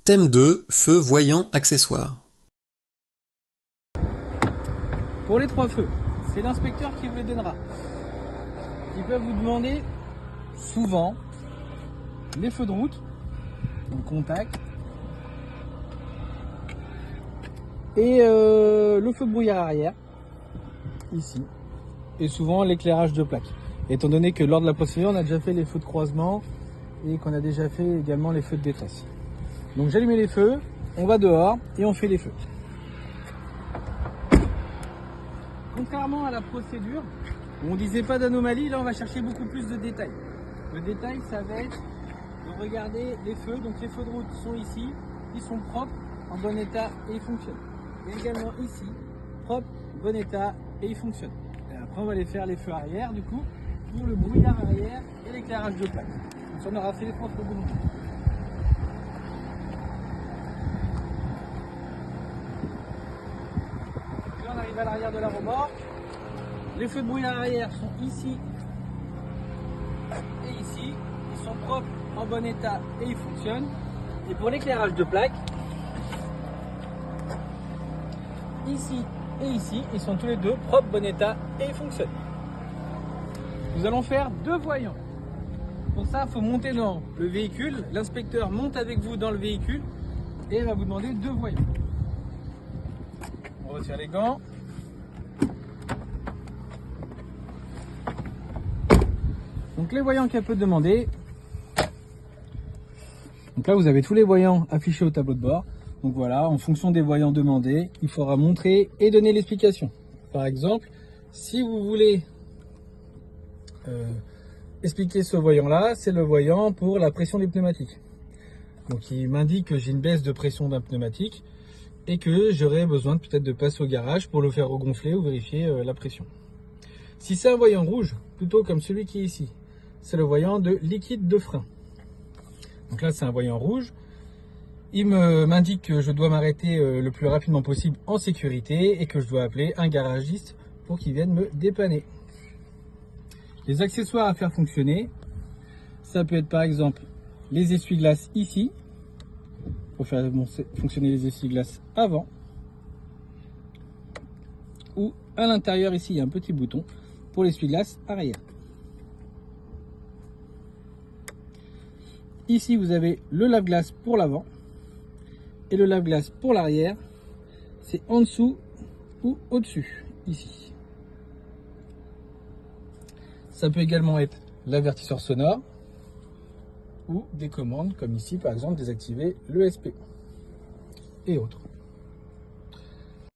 Thème 2, feu voyant accessoire. Pour les 3 feux, c'est l'inspecteur qui vous les donnera. Il peut vous demander souvent les feux de route, donc contact, et le feu de brouillard arrière, ici, et souvent l'éclairage de plaque. Étant donné que lors de la procédure, on a déjà fait les feux de croisement et qu'on a déjà fait également les feux de détresse. Donc j'allume les feux, on va dehors et on fait les feux. Contrairement à la procédure, où on disait pas d'anomalie, là on va chercher beaucoup plus de détails. Le détail, ça va être de regarder les feux. Donc les feux de route sont ici, ils sont propres, en bon état et ils fonctionnent. Et également ici, propre, bon état et ils fonctionnent. Et après on va aller faire les feux arrière du coup, pour le brouillard arrière et l'éclairage de plaque. Donc ça, on aura fait les 3 feux de route. Là on arrive à l'arrière de la remorque. Les feux de brouillard arrière sont ici et ici. Ils sont propres, en bon état et ils fonctionnent. Et pour l'éclairage de plaque, ici et ici, ils sont tous les deux propres, bon état et ils fonctionnent. Nous allons faire 2 voyants. Pour ça, il faut monter dans le véhicule. L'inspecteur monte avec vous dans le véhicule et il va vous demander 2 voyants. On retire les gants. Donc les voyants qu'elle peut demander. Donc là, vous avez tous les voyants affichés au tableau de bord. Donc voilà, en fonction des voyants demandés, il faudra montrer et donner l'explication. Par exemple, si vous voulez expliquer ce voyant-là, c'est le voyant pour la pression des pneumatiques. Donc il m'indique que j'ai une baisse de pression d'un pneumatique et que j'aurai besoin peut-être de passer au garage pour le faire regonfler ou vérifier la pression. Si c'est un voyant rouge, plutôt comme celui qui est ici, c'est le voyant de liquide de frein. Donc là, c'est un voyant rouge. Il m'indique que je dois m'arrêter le plus rapidement possible en sécurité et que je dois appeler un garagiste pour qu'il vienne me dépanner. Les accessoires à faire fonctionner, ça peut être par exemple les essuie-glaces ici, pour faire fonctionner les essuie-glaces avant, ou à l'intérieur ici, il y a un petit bouton pour l'essuie-glace arrière. Ici, vous avez le lave-glace pour l'avant et le lave-glace pour l'arrière. C'est en dessous ou au-dessus, ici. Ça peut également être l'avertisseur sonore ou des commandes comme ici, par exemple, désactiver l'ESP et autres.